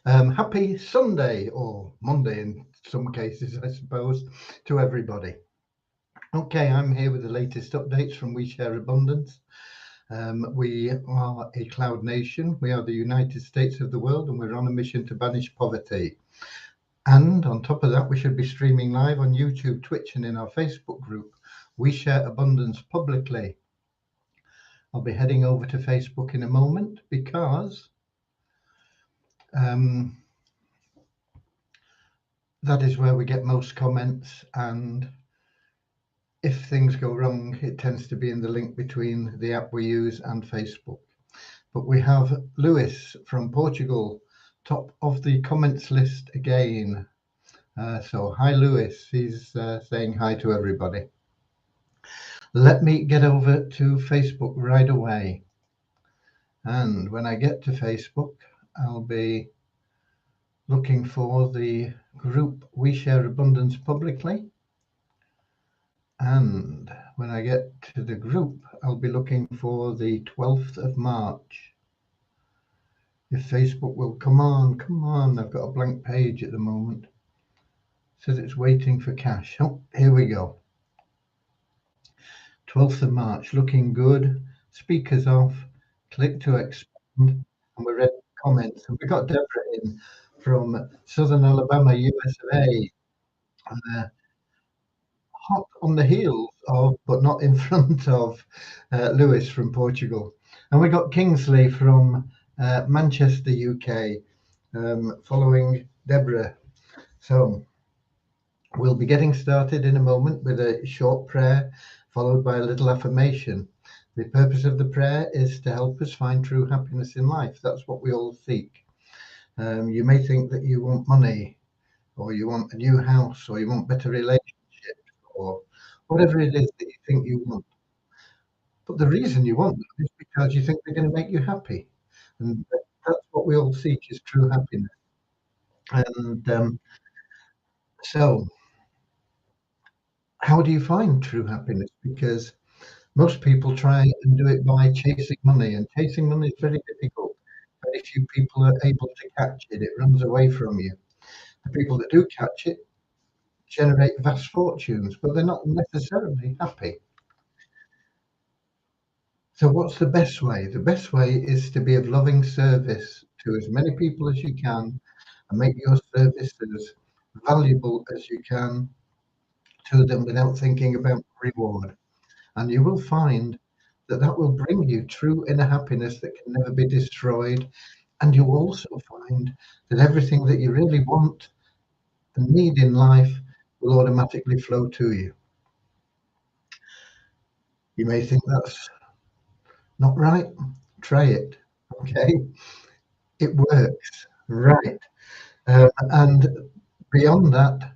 Happy Sunday, or Monday in some cases, I suppose, to everybody. Okay, I'm here with the latest updates from We Share Abundance. We are a cloud nation. We are the United States of the world, and we're on a mission to banish poverty. And on top of that, we should be streaming live on YouTube, Twitch, and in our Facebook group, We Share Abundance Publicly. I'll be heading over to Facebook in a moment because that is where we get most comments, and if things go wrong, it tends to be in the link between the app we use and Facebook. But we have Lewis from Portugal, top of the comments list again. So hi, Lewis. He's saying hi to everybody. Let me get over to Facebook right away. And when I get to Facebook, I'll be looking for the group We Share Abundance Publicly. And when I get to the group, I'll be looking for the 12th of March. If Facebook will come on. I've got a blank page at the moment. It says it's waiting for cash. Oh, here we go. 12th of March, looking good. Speakers off. Click to expand. And we're ready for comments. And we've got Deborah in from Southern Alabama, USA. Hot on the heels of, but not in front of, Lewis from Portugal. And we got Kingsley from Manchester, UK, following Deborah. So we'll be getting started in a moment with a short prayer, followed by a little affirmation. The purpose of the prayer is to help us find true happiness in life. That's what we all seek. You may think that you want money, or you want a new house, or you want better relationships, or whatever it is that you think you want. But the reason you want them is because you think they're going to make you happy. And that's what we all seek, is true happiness. And so how do you find true happiness? Because most people try and do it by chasing money, and chasing money is very difficult. Very few people are able to catch it. It runs away from you. The people that do catch it generate vast fortunes, but they're not necessarily happy. So what's the best way? The best way is to be of loving service to as many people as you can, and make your service as valuable as you can to them without thinking about reward. And you will find that that will bring you true inner happiness that can never be destroyed. And you'll also find that everything that you really want and need in life will automatically flow to you. You may think that's not right. Try it. Okay. It works. Right. And beyond that,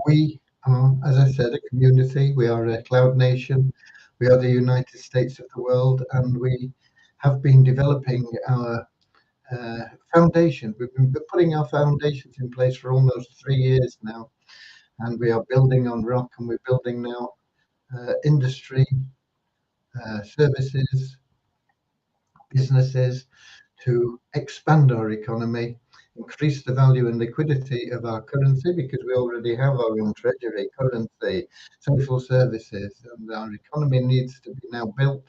we are, as I said, a community. We are a cloud nation. We are the United States of the world, and we have been developing our foundation. We've been putting our foundations in place for almost 3 years now, and we are building on rock, and we're building now industry, services, businesses, to expand our economy, increase the value and liquidity of our currency, because we already have our own treasury, currency, social services, and our economy needs to be now built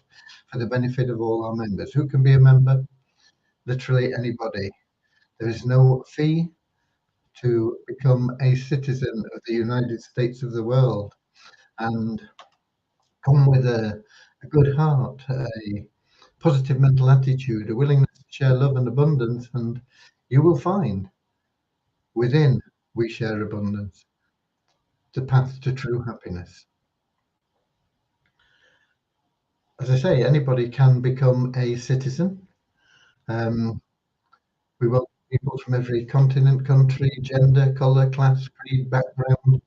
for the benefit of all our members. Who can be a member? Literally anybody. There is no fee to become a citizen of the United States of the world, and come with a good heart, a positive mental attitude, a willingness to share love and abundance, and you will find within We Share Abundance the path to true happiness. As I say, anybody can become a citizen. We welcome people from every continent, country, gender, colour, class, creed, background,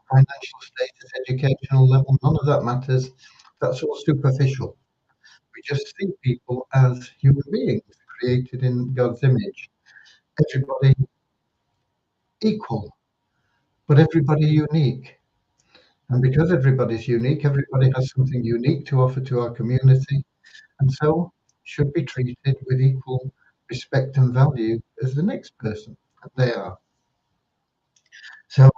financial status, educational level. None of that matters. That's all superficial. We just see people as human beings created in God's image. Everybody equal, but everybody unique. And because everybody's unique, everybody has something unique to offer to our community, and so should be treated with equal respect and value as the next person. And they are. So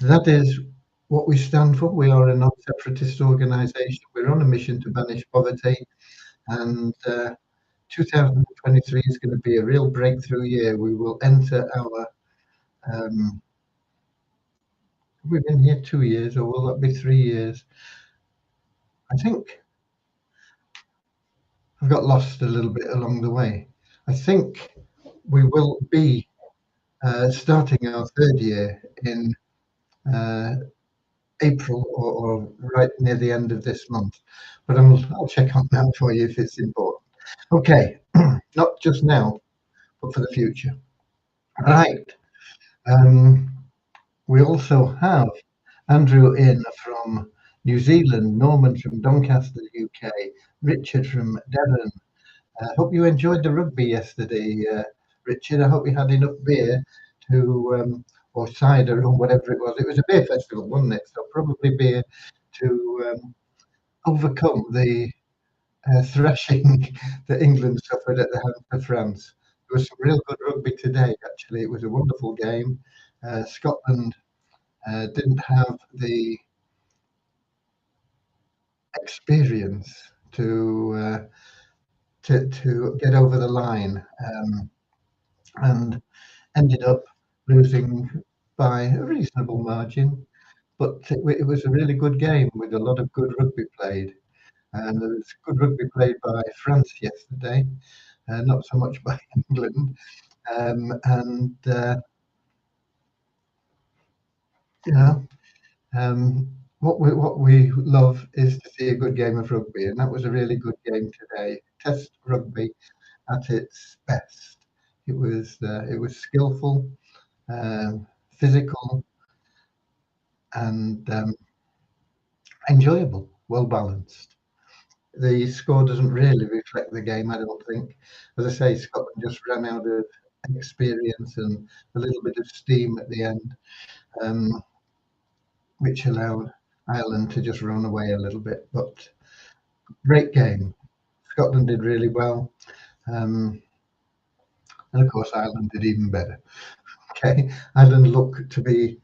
that is what we stand for. We are a non-separatist organisation. We're on a mission to banish poverty, and 2023 is going to be a real breakthrough year. We will enter our. We've been here 2 years, or will that be 3 years? I think I've got lost a little bit along the way. I think we will be starting our third year in uh, April or right near the end of this month. But I'll check on that for you if it's important. Okay, not just now, but for the future. Right. Um, we also have Andrew in from New Zealand, Norman from Doncaster, UK, Richard from Devon. I hope you enjoyed the rugby yesterday, Richard. I hope you had enough beer or cider or whatever it was. It was a beer festival, wasn't it? So probably beer to overcome the thrashing that England suffered at the hands of France. There was some real good rugby today, actually. It was a wonderful game. Scotland didn't have the experience to get over the line, and ended up losing by a reasonable margin. But it was a really good game with a lot of good rugby played. And there was good rugby played by France yesterday, not so much by England. And you know, um, what we love is to see a good game of rugby, and that was a really good game today. Test rugby at its best. It was skillful, physical, and enjoyable, well balanced. The score doesn't really reflect the game, I don't think. As I say, Scotland just ran out of experience and a little bit of steam at the end, um, which allowed Ireland to just run away a little bit. But great game. Scotland did really well. Um, and of course, Ireland did even better. Okay, Ireland look to be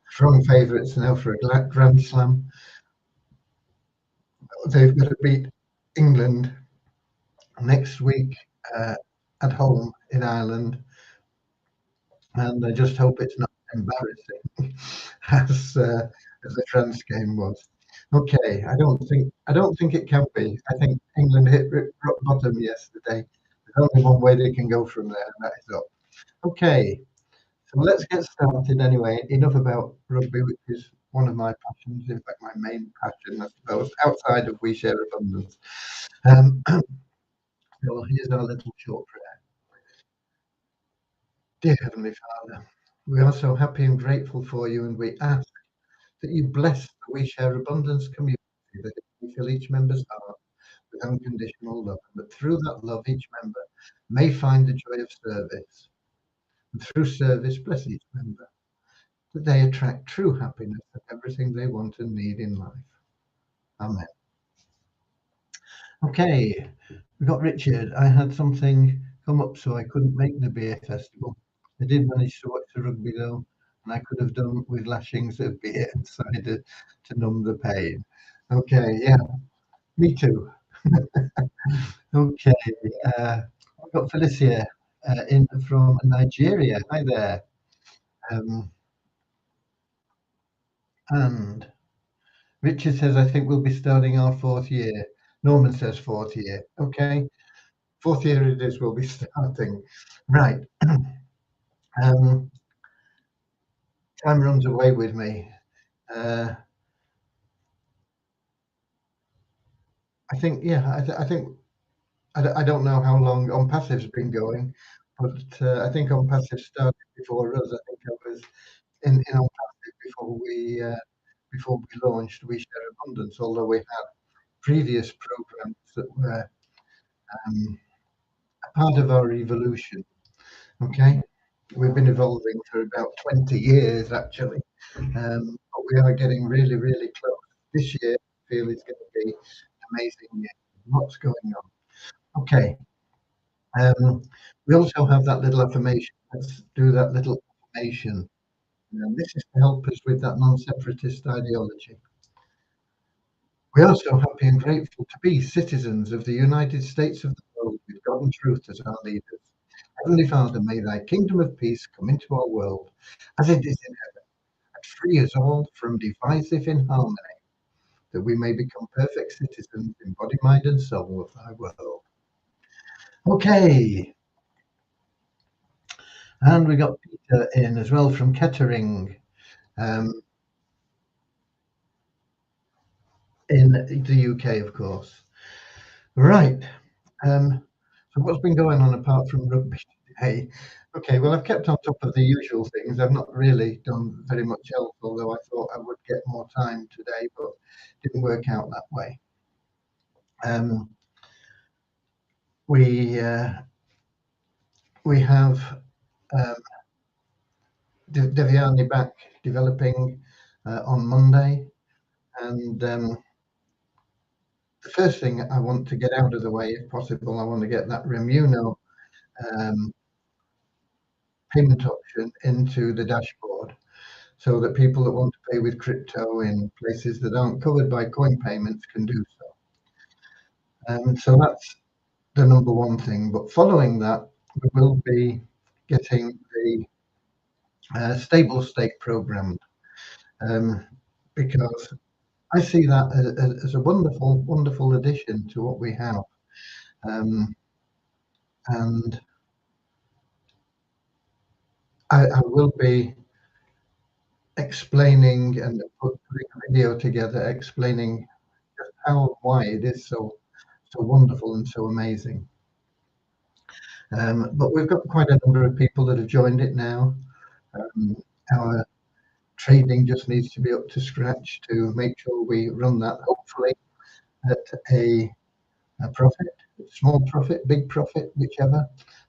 strong favourites now for a Grand Slam. They've got to beat England next week uh, at home in Ireland, and I just hope it's not embarrassing as the France game was. Okay, I don't think it can be. I think England hit rock bottom yesterday. There's only one way they can go from there, and that is up. Okay, so let's get started anyway. Enough about rugby, which is one of my passions, in fact, my main passion, I suppose, outside of We Share Abundance. Um, so here's our little short prayer. Dear Heavenly Father, we are so happy and grateful for you, and we ask that you bless the We Share Abundance community, that you fill each member's heart with unconditional love, and that through that love, each member may find the joy of service. And through service, bless each member, that they attract true happiness and everything they want and need in life. Amen. Okay, we got Richard. I had something come up, so I couldn't make the beer festival. I did manage to watch the rugby though, and I could have done with lashings of beer and cider to numb the pain. Okay, yeah, me too. Okay, I've got Felicia in from Nigeria. Hi there. Um, and Richard says, I think we'll be starting our fourth year. Norman says fourth year. Okay, fourth year it is, we'll be starting. Right. Um, time runs away with me. Uh, I think, yeah, I think, I don't know how long On Passive's been going, but I think On Passive started before us. I think I was in On Passive before we launched We Share Abundance, although we had previous programs that were um, a part of our evolution. Okay, we've been evolving for about 20 years actually, but we are getting really, really close. This year, I feel is going to be an amazing year. Lots going on. Okay, Um, we also have that little affirmation. Let's do that little affirmation. And this is to help us with that non-separatist ideology. We are so happy and grateful to be citizens of the United States of the world with God and truth as our leaders. Heavenly Father, may thy kingdom of peace come into our world as it is in heaven, and free us all from divisive inharmony, that we may become perfect citizens in body, mind, and soul of thy world. Okay, and we got Peter in as well from Kettering, in the UK, of course. Right. So what's been going on apart from rugby today? Okay, well, I've kept on top of the usual things. I've not really done very much else, although I thought I would get more time today, but didn't work out that way. Um, we have Devyani back developing on Monday, and the first thing I want to get out of the way, if possible, I want to get that Remuno payment option into the dashboard, so that people that want to pay with crypto in places that aren't covered by coin payments can do so. So that's the number one thing. But following that, we will be getting the stable stake program, because I see that as a wonderful, wonderful addition to what we have. And I will be explaining and putting a video together explaining just how and why it is so wonderful and so amazing. But we've got quite a number of people that have joined it now. Our trading just needs to be up to scratch to make sure we run that hopefully at a profit, small profit, big profit, whichever.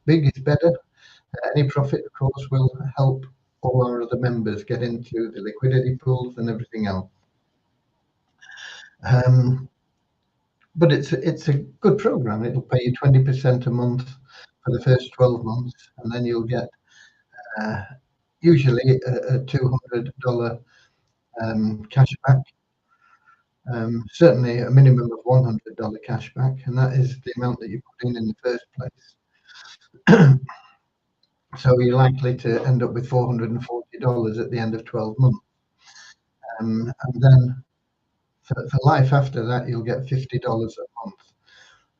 Big is better. Any profit, of course, will help all our other members get into the liquidity pools and everything else. But it's a good program. It'll pay you 20% a month for the first 12 months, and then you'll get usually a $200 cash back. Certainly a minimum of $100 cash back, and that is the amount that you put in the first place. So you're likely to end up with $440 at the end of 12 months. And then for life after that, you'll get $50 a month.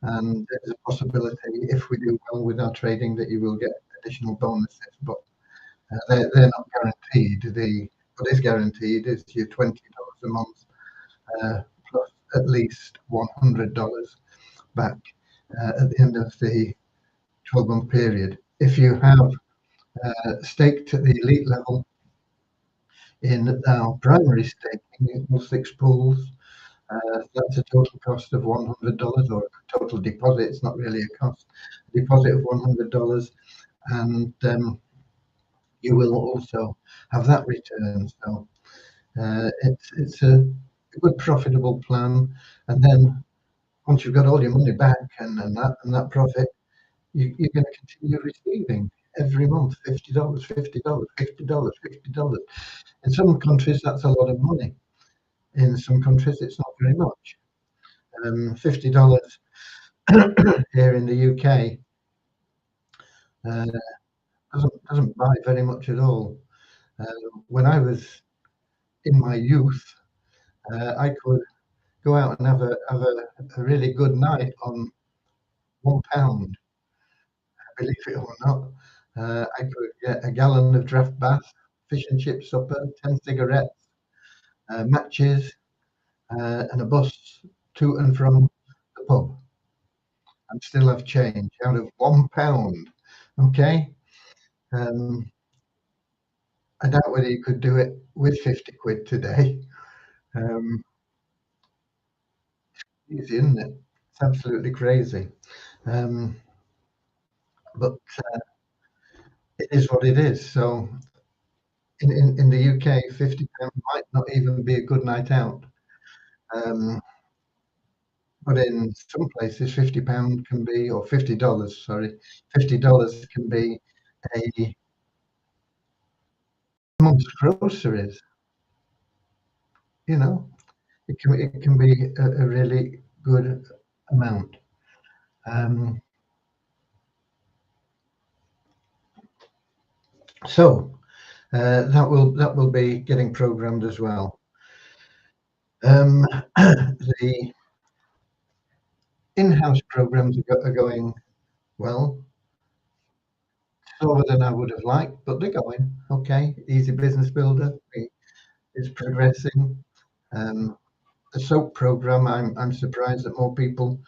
And there's a possibility, if we do well with our trading, that you will get additional bonuses, but they're not guaranteed. What is guaranteed is your $20 a month plus at least $100 back at the end of the 12-month period. If you have staked at the elite level in our primary staking, all 6 pools, that's a total cost of $100, or a total deposit. It's not really a cost. A deposit of $100, and you will also have that return. So it's a good profitable plan. And then once you've got all your money back and that profit, you're going to continue receiving every month $50, $50, $50, $50. In some countries, that's a lot of money. In some countries, it's not very much. $50 here in the UK doesn't buy very much at all. When I was in my youth, I could go out and have a really good night on £1. Believe it or not, I could get a gallon of draft bath, fish and chip supper, 10 cigarettes, matches, and a bus to and from the pub, and still have change out of £1. Okay. I doubt whether you could do it with 50 quid today. Easy, isn't it? It's absolutely crazy. But it is what it is. So in the UK, £50 might not even be a good night out. but in some places, £50 can be, or $50, sorry, $50 can be a month's groceries. You know, it can be a really good amount. Um, so that will be getting programmed as well. The in-house programs are going well, slower than I would have liked, but they're going okay. Easy Business Builder is progressing. Um, the soap program, I'm surprised that more people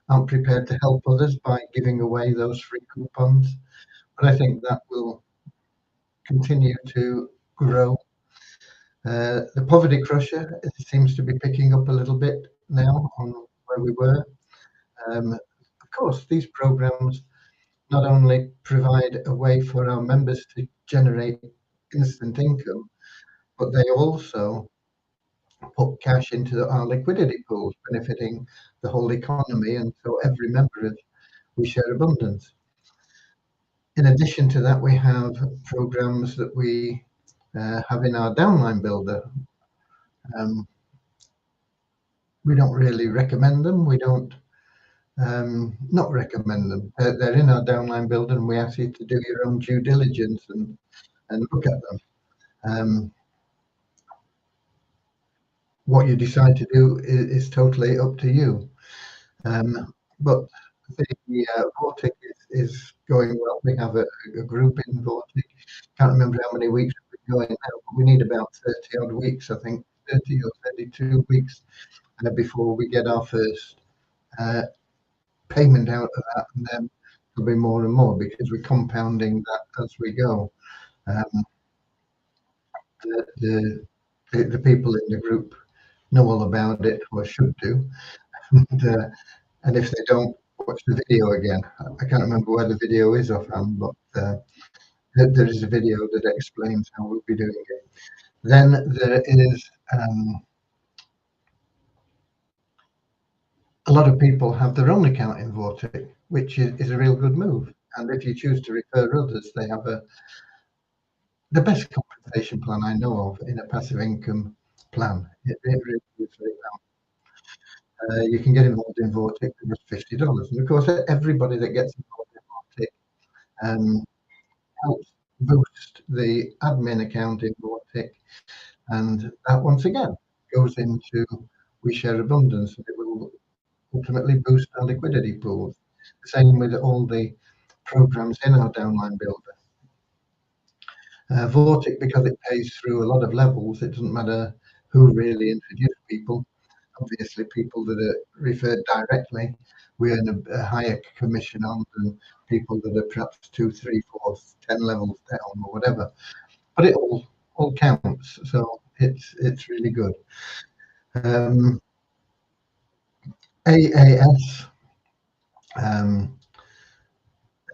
aren't prepared to help others by giving away those free coupons, but I think that will continue to grow. The Poverty Crusher, it seems to be picking up a little bit now on where we were. Of course, these programs not only provide a way for our members to generate instant income, but they also put cash into our liquidity pools, benefiting the whole economy, and so every member of We Share Abundance. In addition to that, we have programs that we have in our downline builder. Um, we don't really recommend them. We don't not recommend them. They're in our downline builder, and we ask you to do your own due diligence and look at them. Um, what you decide to do is totally up to you. But the Vortic is going well. We have a group in Vortic. Can't remember how many weeks we've been going now, but we need about 30 odd weeks, I think, 30 or 32 weeks before we get our first uh, payment out of that. And then there'll be more and more because we're compounding that as we go. Um, the, the, the people in the group know all about it, or should do. And if they don't, watch the video again. I can't remember where the video is offhand, but there is a video that explains how we'll be doing it. Then there is a lot of people have their own account in Vortic, which is a real good move. And if you choose to refer others, they have the best compensation plan I know of in a passive income plan. It really is very you can get involved in Vortic for just $50. And of course, everybody that gets involved in Vortic helps boost the admin account in Vortic. And that once again goes into We Share Abundance. It will ultimately boost our liquidity pools. The same with all the programs in our downline builder. Vortic, because it pays through a lot of levels, it doesn't matter who really introduced people. Obviously, people that are referred directly, we earn a higher commission on than people that are perhaps 2, 3, 4, 10 levels down or whatever. But it all counts, so it's really good. AAS has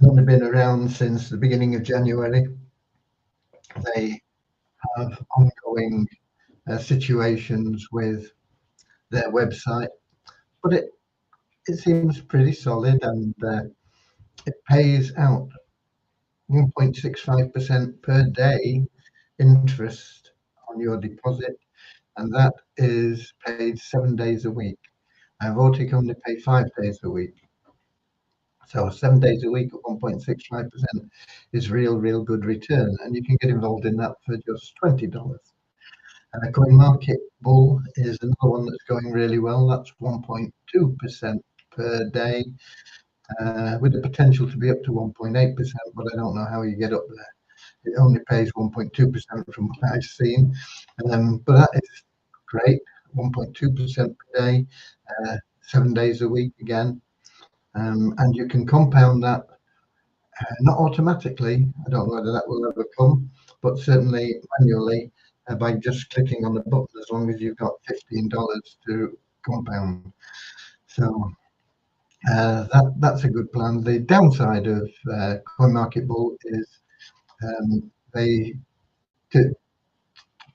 only been around since the beginning of January. They have ongoing situations with their website, but it seems pretty solid, and it pays out 1.65% per day interest on your deposit, and that is paid 7 days a week. Vortic only pay 5 days a week. So 7 days a week at 1.65% is real good return, and you can get involved in that for just $20. Coin Bull is another one that's going really well. That's 1.2% per day, with the potential to be up to 1.8%, but I don't know how you get up there. It only pays 1.2% from what I've seen, but that is great. 1.2% per day, 7 days a week again. And you can compound that, not automatically. I don't know whether that will ever come, but certainly manually by just clicking on the button, as long as you've got $15 to compound. So that's a good plan. The downside of CoinMarketBull is they to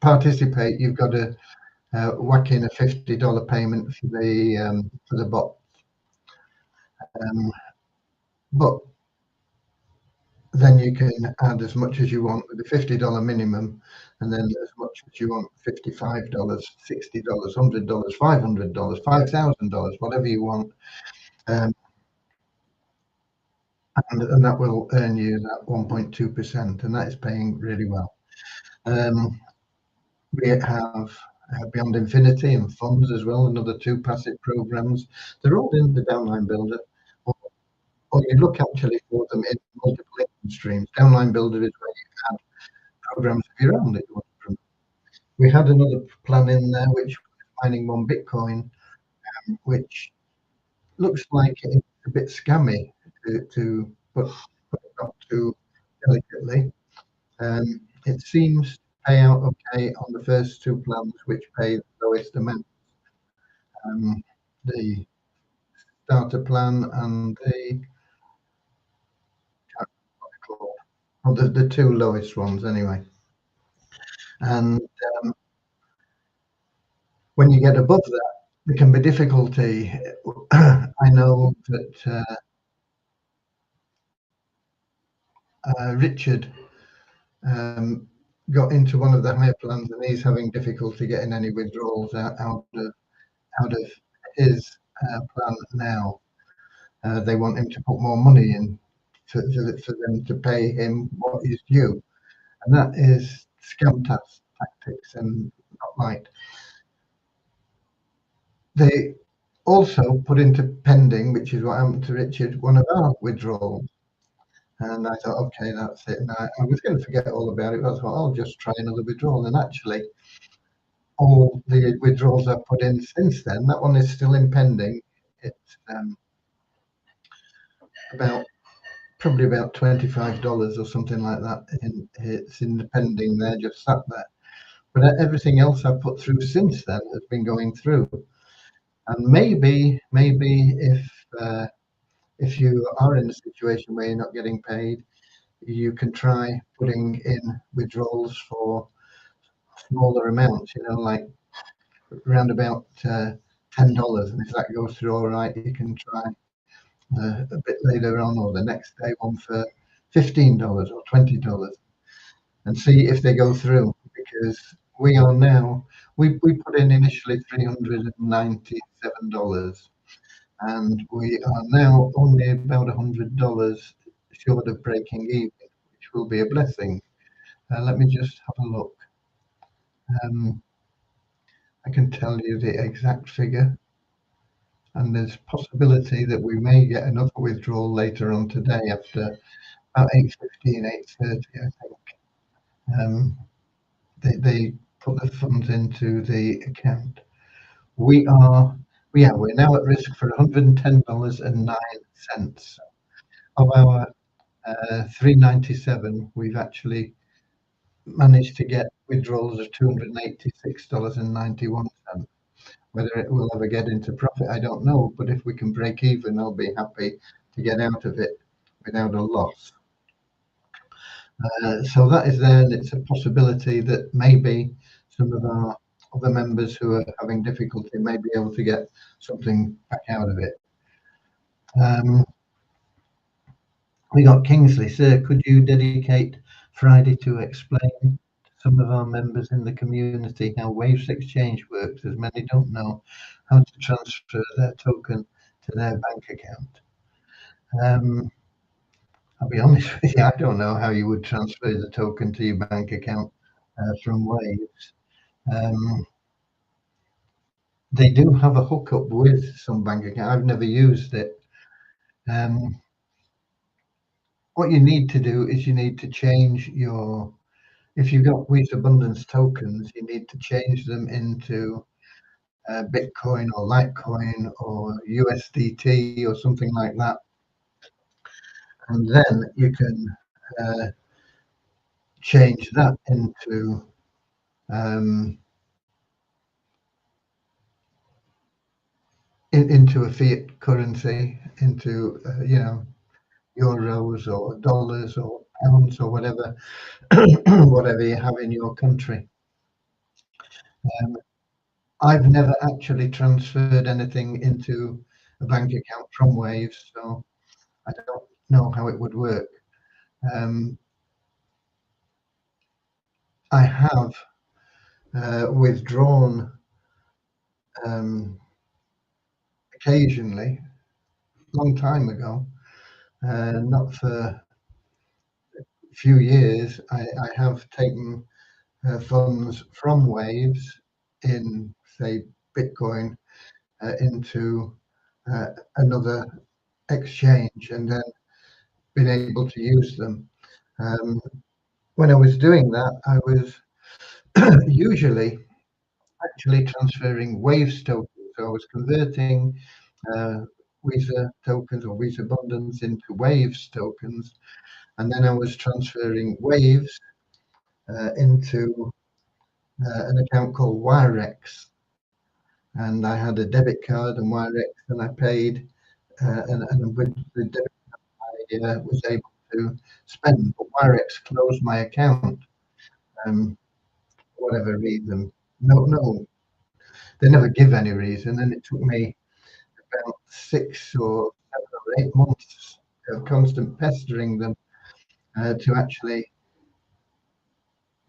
participate, you've got to whack in a $50 payment for the bot. But then you can add as much as you want with the $50 minimum, and then as much as you want, $55, $60, $100, $500, $5,000, whatever you want. And that will earn you that 1.2%, and that is paying really well. We have Beyond Infinity and Funds as well, another 2 passive programs. They're all in the Downline Builder, or you look actually for them in multiple income streams. Downline Builder is where you have programs of your own that you want to promote. We had another plan in there which was mining one Bitcoin, which looks like it's a bit scammy to put it up too delicately. It seems to pay out okay on the first 2 plans, which pay the lowest amount. The starter plan and the 2 lowest ones anyway. And when you get above that, there can be difficulty. I know that Richard got into one of the higher plans, and he's having difficulty getting any withdrawals out of his plan now. They want him to put more money in for them to pay him what is due, and that is scam tactics and not liked. They also put into pending, which is what happened to Richard, one of our withdrawals. And I thought, okay, that's it. And I was going to forget all about it. I thought, I'll just try another withdrawal. And actually, all the withdrawals I've put in since then, that one is still in pending. It's probably about $25 or something like that. It's in the pending there, just sat there. But everything else I've put through since then has been going through. And maybe if you are in a situation where you're not getting paid, you can try putting in withdrawals for smaller amounts, like around about $10. And if that goes through all right, you can try a bit later on or the next day one for $15 or $20 and see if they go through, because we put in initially $397, and we are now only about $100 short of breaking even, which will be a blessing. Let me just have a look. I can tell you the exact figure, and there's possibility that we may get another withdrawal later on today after about 8:15, 8:30, I think. They put the funds into the account. We're now at risk for $110.09. Of our 397, we've actually managed to get withdrawals of $286.91. Whether it will ever get into profit, I don't know. But if we can break even, I'll be happy to get out of it without a loss. So that is there, and it's a possibility that maybe some of our other members who are having difficulty may be able to get something back out of it. We got Kingsley. Sir, could you dedicate Friday to explain to some of our members in the community how Waves Exchange works, as many don't know how to transfer their token to their bank account? I'll be honest with you, I don't know how you would transfer the token to your bank account from Waves. They do have a hookup with some bank account. I've never used it. What you need to do is you need to change if you've got Waves Abundance tokens, you need to change them into Bitcoin or Litecoin or USDT or something like that. And then you can change that into into a fiat currency, into euros or dollars or pounds or whatever whatever you have in your country. I've never actually transferred anything into a bank account from Waves, so I don't know how it would work. Um, I have withdrawn um, occasionally, long time ago, not for a few years. I have taken funds from Waves in, say, Bitcoin into another exchange and then been able to use them. Um, when I was doing that, I was usually actually transferring Waves tokens. So I was converting uh, Visa tokens or Visa Abundance into Waves tokens, and then I was transferring Waves into an account called Wirex, and I had a debit card and Wirex, and I paid, and with the debit I was able to spend. But Wirex closed my account, for whatever reason. No, they never give any reason, and it took me about 6 or 7 or 8 months of constant pestering them to actually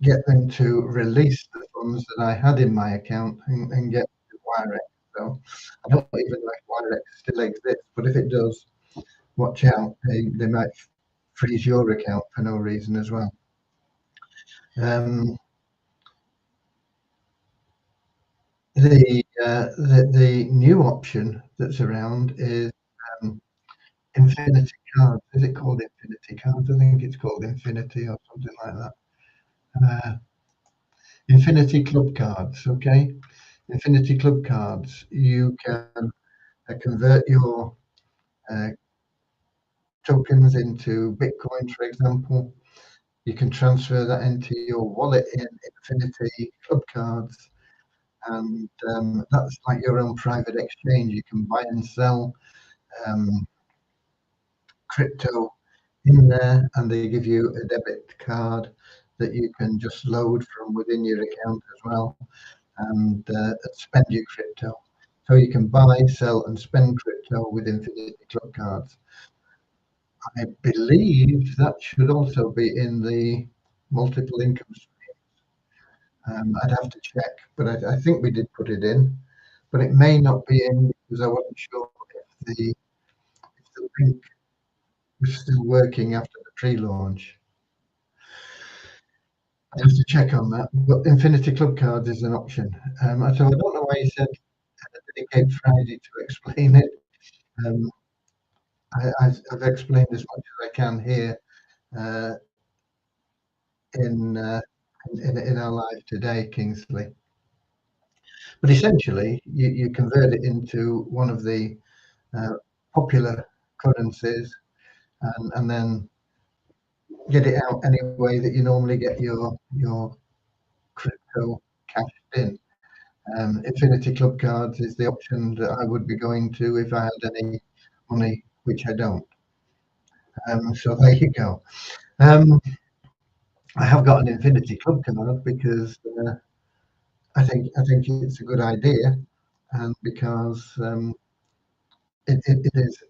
get them to release the funds that I had in my account and get to Wirex. So I don't even know if Wirex still exists, but if it does, watch out. They might freeze your account for no reason as well. Um, the new option that's around is um, Infinity Cards. Is it called Infinity Cards? I think it's called Infinity or something like that. Uh, Infinity Club Cards. Okay, Infinity Club Cards. You can convert your uh, tokens into Bitcoin, for example. You can transfer that into your wallet in Infinity Club Cards, and that's like your own private exchange. You can buy and sell um, crypto in there, and they give you a debit card that you can just load from within your account as well, and spend your crypto. So you can buy, sell, and spend crypto with Infinity Club Cards. I believe that should also be in the multiple income stream. I'd have to check, but I think we did put it in, but it may not be in because I wasn't sure if the link was still working after the pre-launch. I have to check on that. But Infinity Club Cards is an option. So I don't know why you said dedicate Friday to explain it. Um, I've explained as much as I can here uh, in, uh, in our live today, Kingsley. But essentially, you convert it into one of the uh, popular currencies, and then get it out any way that you normally get your crypto cashed in. Infinity Club Cards is the option that I would be going to if I had any money, which I don't. So there you go. Um, I have got an Infinity Club card because I think it's a good idea, and because it is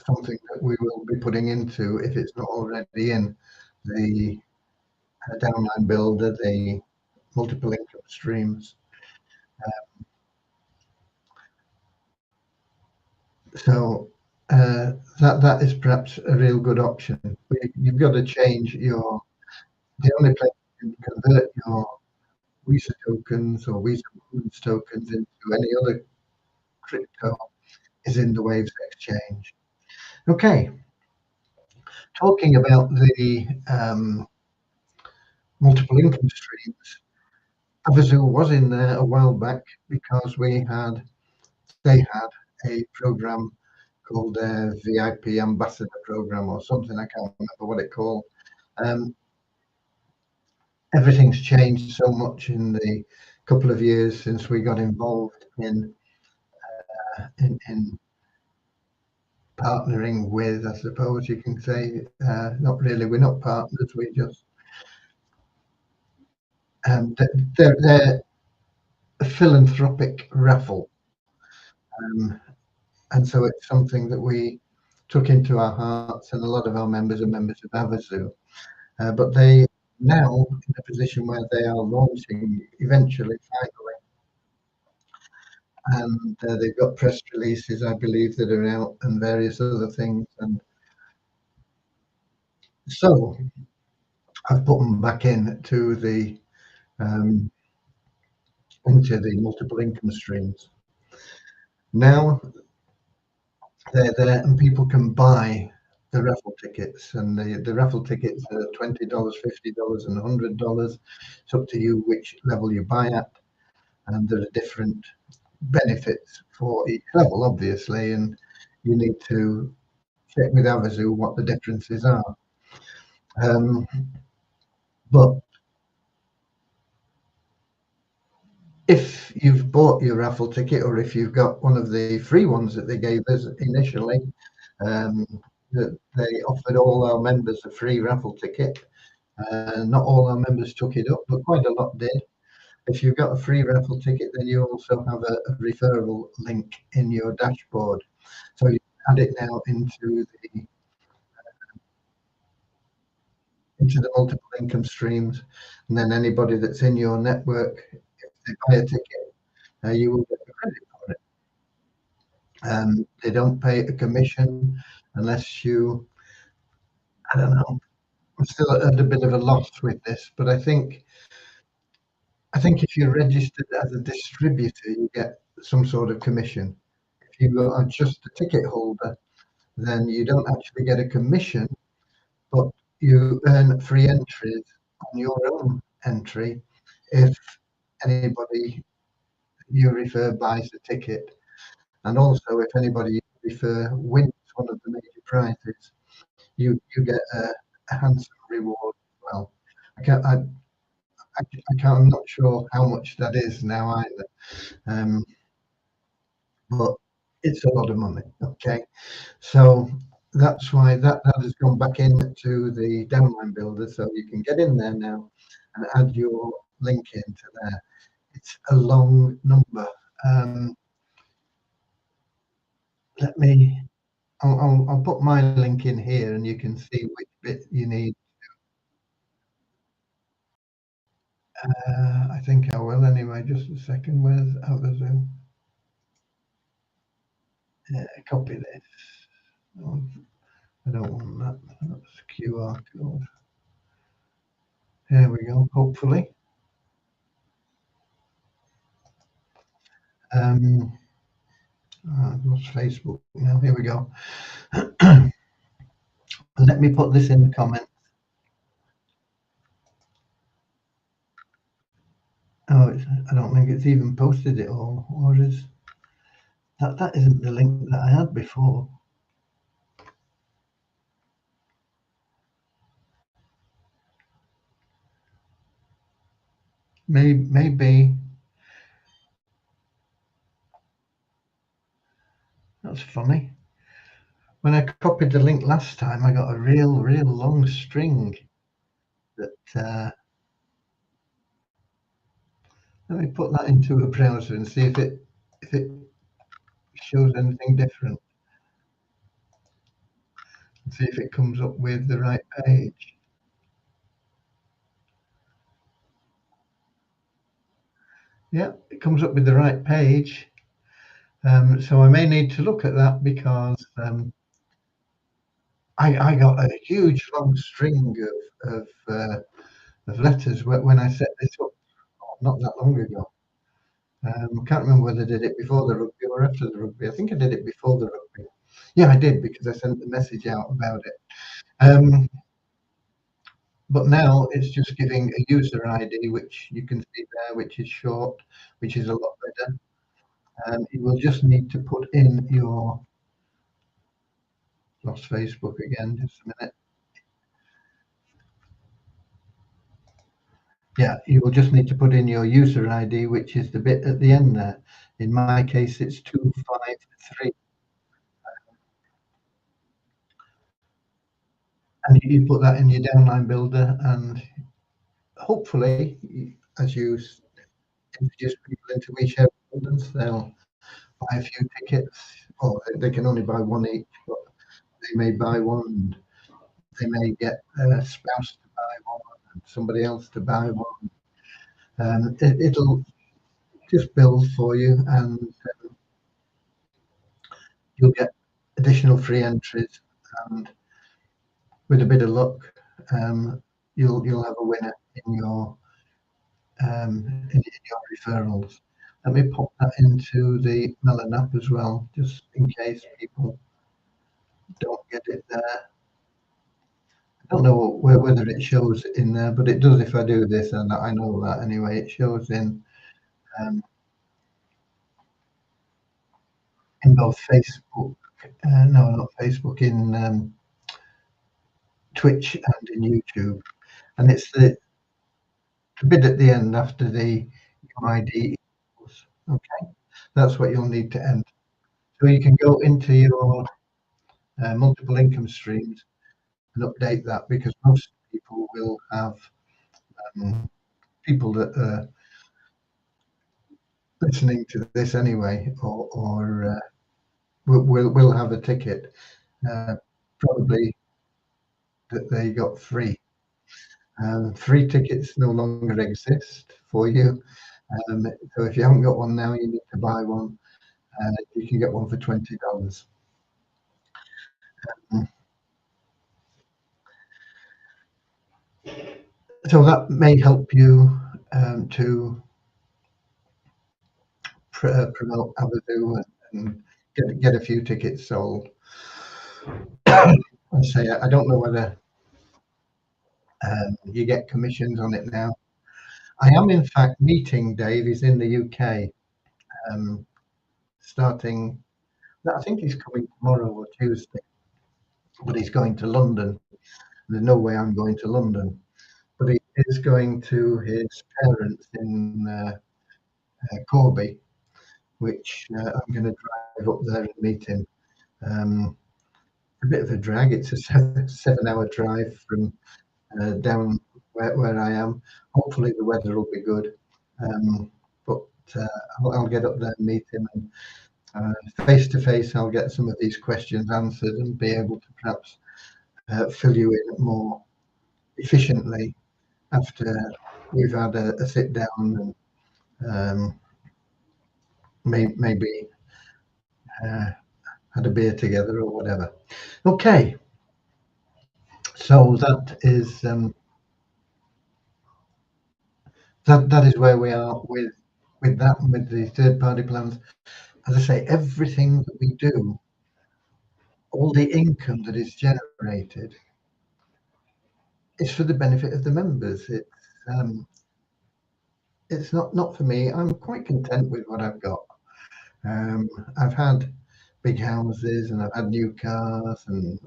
something that we will be putting into if it's not already in the downline builder, the multiple income streams. So that is perhaps a real good option. But you've got to change the only place you can convert your Visa tokens or Visa Moments tokens into any other crypto is in the Waves exchange. Okay, talking about the multiple income streams, Avazoo was in there a while back because they had a program called their VIP Ambassador program or something. I can't remember what it called. Um, Everything's changed so much in the couple of years since we got involved in partnering with, I suppose you can say. Not really, we're not partners. We just they're a philanthropic raffle. And so it's something that we took into our hearts, and a lot of our members are members of Havasu. But they now in a position where they are launching eventually, finally, and they've got press releases, I believe, that are out and various other things. And so I've put them back um, into the multiple income streams. Now they're there, and people can buy the raffle tickets, and the raffle tickets are $20, $50, and $100. It's up to you which level you buy at, and there are different benefits for each level, obviously, and you need to check with Havasu what the differences are. But if you've bought your raffle ticket, or if you've got one of the free ones that they gave us initially, that they offered all our members a free raffle ticket. Not all our members took it up, but quite a lot did. If you've got a free raffle ticket, then you also have a referral link in your dashboard. So you add it now into the multiple income streams, and then anybody that's in your network, if they buy a ticket, you will get the credit for it. They don't pay a commission unless you, I don't know, I'm still at a bit of a loss with this, but I think if you're registered as a distributor, you get some sort of commission. If you are just a ticket holder, then you don't actually get a commission, but you earn free entries on your own entry if anybody you refer buys the ticket. And also, if anybody you refer wins one of the major prizes, you get a handsome reward as well. I can't, I, I'm not sure how much that is now either, um, but it's a lot of money. Okay, so that's why that has gone back into the downline builder, so you can get in there now and add your link into there. It's a long number. Um, let me. I'll put my link in here, and you can see which bit you need. I think I will anyway. Just a second. Where's Havasu? Copy this. Oh, I don't want that. That's QR code. There we go. Hopefully. What's Facebook now? Here we go. Let me put this in the comment. Oh, I don't think it's even posted it all. Or is that? That isn't the link that I had before. Maybe that's funny. When I copied the link last time, I got a real long string. That let me put that into a browser and see if it shows anything different. See if it comes up with the right page. Yeah, it comes up with the right page. So I may need to look at that because I got a huge long string of letters when I set this up not that long ago. I can't remember whether I did it before the rugby or after the rugby. I think I did it before the rugby. Yeah, I did because I sent the message out about it. But now it's just giving a user ID, which you can see there, which is short, which is a lot better. You will just need to put in your lost Facebook again, just a minute. Yeah, you will just need to put in your user ID, which is the bit at the end there. In my case, it's 253. And you put that in your downline builder, and hopefully, as you introduce people into We Share Abundance. They'll buy a few tickets, or they can only buy one each, but they may buy one, and they may get a spouse to buy one, and somebody else to buy one. It'll just build for you, and you'll get additional free entries. And with a bit of luck, you'll have a winner in your in your referrals. Let me pop that into the Melon app as well, just in case people don't get it there. I don't know whether it shows in there, but it does if I do this, and I know that anyway. It shows um, in both Facebook, no, not Facebook, in Twitch and in YouTube, and it's the bit at the end after the UID equals. Okay, that's what you'll need to enter. So you can go into your multiple income streams and update that, because most people will have people that are listening to this anyway, or will have a ticket, probably that they got free. Free tickets no longer exist for you. So if you haven't got one now, you need to buy one. You can get one for $20. So that may help you to promote Abadoo and get a few tickets sold. I say I don't know whether you get commissions on it now. I am in fact meeting Dave. He's in the UK, starting. I think he's coming tomorrow or Tuesday, but he's going to London. There's no way I'm going to London, but he is going to his parents in Corby, which I'm going to drive up there and meet him. A bit of a drag. It's a 7-hour drive from down where I am. Hopefully the weather will be good, but I'll get up there and meet him, and face to face I'll get some of these questions answered and be able to perhaps fill you in more efficiently after we've had a sit down and maybe had a beer together or whatever. Okay, so that is that is where we are with that and with the third party plans. As I say, everything that we do, all the income that is generated, is for the benefit of the members. It's not for me. I'm quite content with what I've got. I've had big houses and I've had new cars, and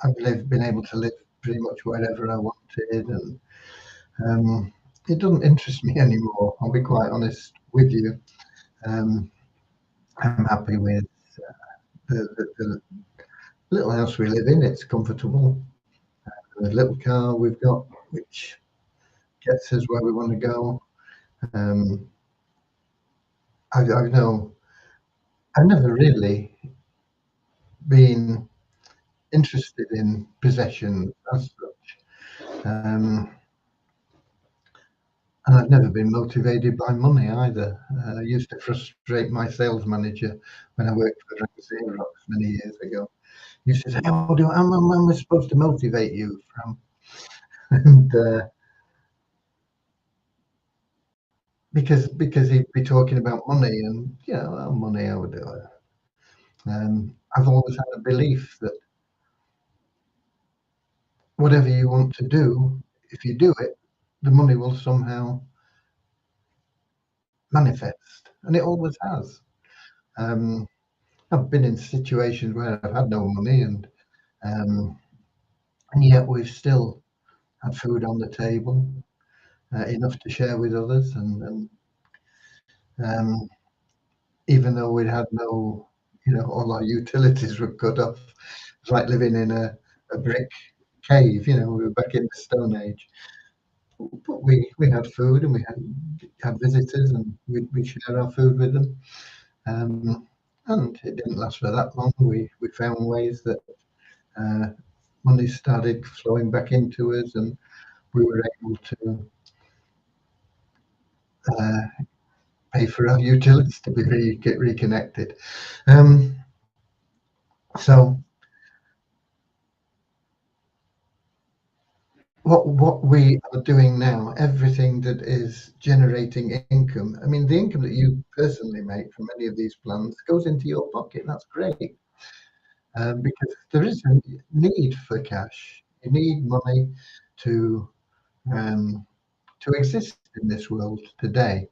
I've been able to live pretty much wherever I wanted, and it doesn't interest me anymore. I'll be quite honest with you. I'm happy with the little house we live in. It's comfortable. The little car we've got, which gets us where we want to go. I've never really been interested in possession as such, and I've never been motivated by money either. I used to frustrate my sales manager when I worked for Xerox many years ago. He says, "How am I supposed to motivate you from?" And because he'd be talking about money, and well, money, I would do it. I've always had a belief that whatever you want to do, if you do it, the money will somehow manifest, and it always has. I've been in situations where I've had no money, and yet we've still had food on the table, enough to share with others, and even though we'd had no, all our utilities were cut off. It's like living in a brick cave. We were back in the Stone Age. but we had food, and we had visitors, and we share our food with them. And it didn't last for that long. We found ways that uh, money started flowing back into us, and we were able to uh, pay for our utilities to be get reconnected. Um, so what we are doing now, everything that is generating income, I mean, the income that you personally make from any of these plans goes into your pocket. That's great, because there is a need for cash. You need money to um, to exist in this world today.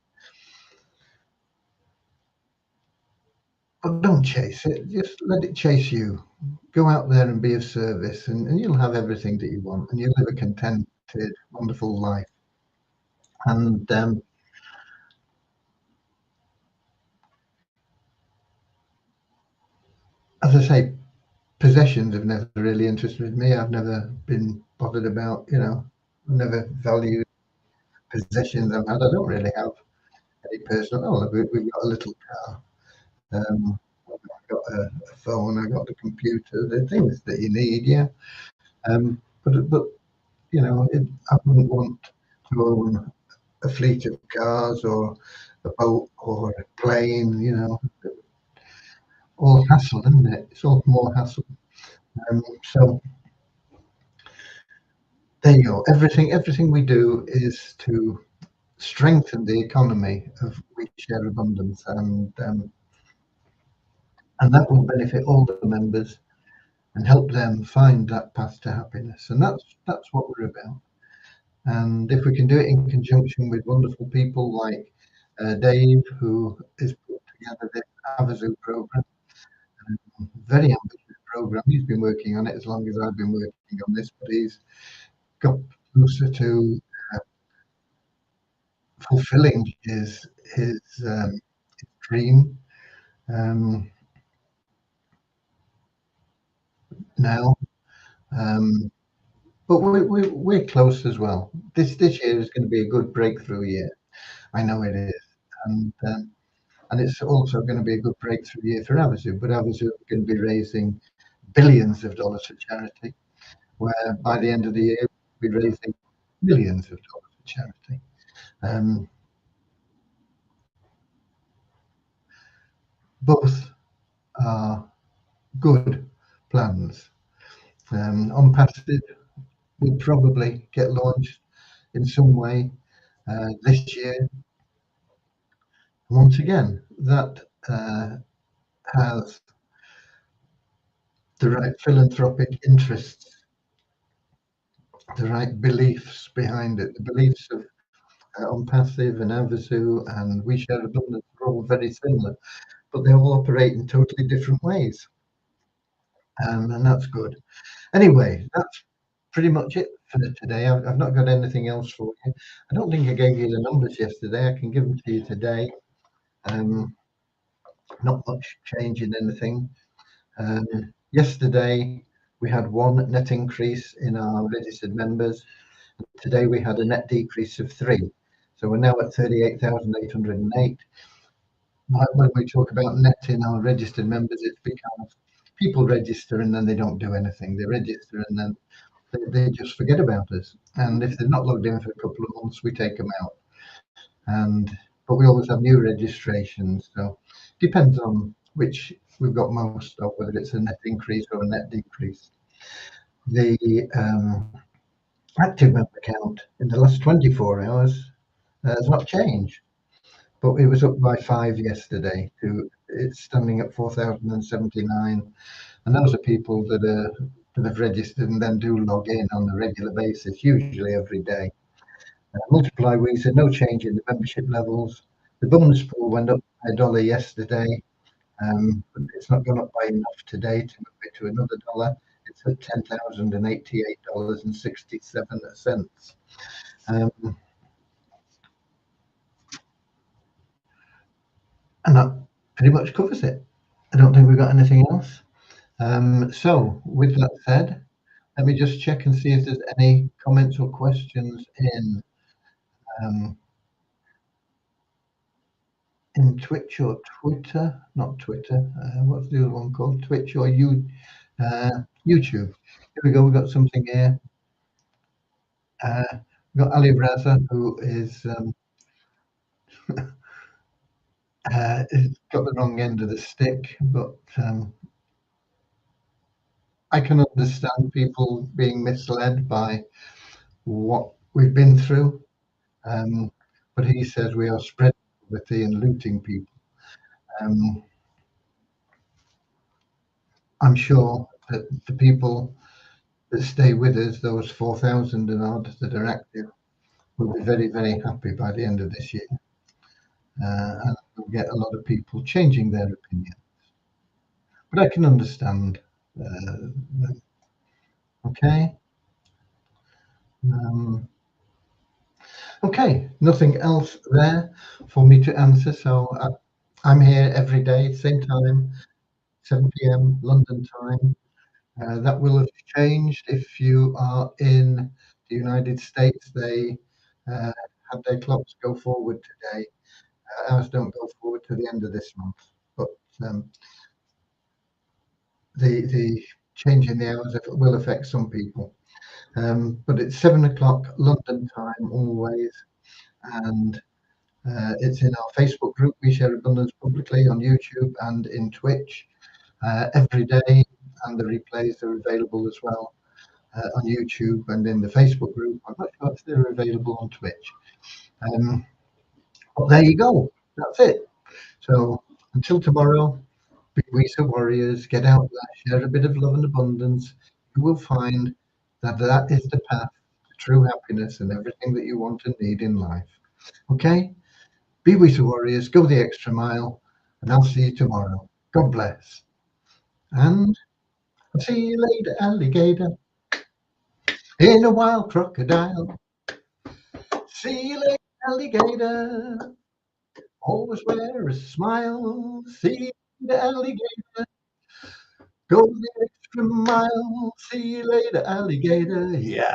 But don't chase it. Just let it chase you. Go out there and be of service, and you'll have everything that you want, and you'll live a contented, wonderful life. And as I say, possessions have never really interested me. I've never been bothered about, never valued possessions I've had. I don't really have any personal. Oh, we've got a little car. I've got a phone. I got a computer. The things that you need, yeah. But I wouldn't want to own a fleet of cars or a boat or a plane. All hassle, isn't it? It's all more hassle. So there you go. Everything we do is to strengthen the economy of We Share Abundance, and that will benefit all the members and help them find that path to happiness. And that's what we're about. And if we can do it in conjunction with wonderful people like Dave, who is put together this Havasu program, very ambitious program. He's been working on it as long as I've been working on this, but he's got closer to fulfilling his dream um, now. Um, but we're close as well. This year is going to be a good breakthrough year. I know it is, and it's also going to be a good breakthrough year for Havasu. But Havasu are going to be raising billions of dollars for charity, where by the end of the year we'll be raising millions of dollars for charity. Um, both are good plans. On passive will probably get launched in some way this year. Once again, that has the right philanthropic interests, the right beliefs behind it. The beliefs of On Passive and Havasu and We Share Abundance are all very similar, but they all operate in totally different ways, and that's good. Anyway, that's pretty much it for today. I've not got anything else for you. I don't think I gave you the numbers yesterday. I can give them to you today. Um, Not much change in anything. Yesterday, we had one net increase in our registered members. Today, we had a net decrease of 3. So we're now at 38,808. When we talk about net in our registered members, it's because people register and then they don't do anything. They register and then they just forget about us. And if they're not logged in for a couple of months, we take them out. But we always have new registrations. So depends on which we've got most of, whether it's a net increase or a net decrease. The active member count in the last 24 hours has not changed, but it was up by 5 yesterday. It's standing at 4,079, and those are people that have registered and then do log in on a regular basis, usually every day. Multiply we said no change in the membership levels. The bonus pool went up by $1 yesterday. But it's not gone up by enough today to move it to another dollar. It's at $10,088.67. And that pretty much covers it. I don't think we've got anything else. So with that said, let me just check and see if there's any comments or questions in um, in Twitch or Twitter, not Twitter. What's the other one called? Twitch or YouTube. Here we go. We've got something here. We've got Ali Raza, who is got the wrong end of the stick, but I can understand people being misled by what we've been through. Um, but he says we are spreading poverty and looting people. Um, I'm sure that the people that stay with us, those 4,000 and odd that are active, will be very, very happy by the end of this year. And we'll get a lot of people changing their opinion. But I can understand. Them. Okay. Um, okay. Nothing else there for me to answer. So I'm here every day, same time, 7 p.m. London time. That will have changed if you are in the United States. They had their clocks go forward today. Ours don't go forward to the end of this month. But um, the change in the hours will affect some people. But it's 7 o'clock London time always, and it's in our Facebook group. We share abundance publicly on YouTube and in Twitch every day, and the replays are available as well on YouTube and in the Facebook group. I'm not sure if they're available on Twitch. But there you go. That's it. So until tomorrow, be Wisa warriors, get out there, share a bit of love and abundance. You will find that that is the path to true happiness and everything that you want and need in life. Okay? Be Wisa warriors, go the extra mile, and I'll see you tomorrow. God bless. And I'll see you later, alligator, in a wild crocodile. See you later, alligator. Always wear a smile. See you later, alligator. Go the extra mile. See you later, alligator. Yeah.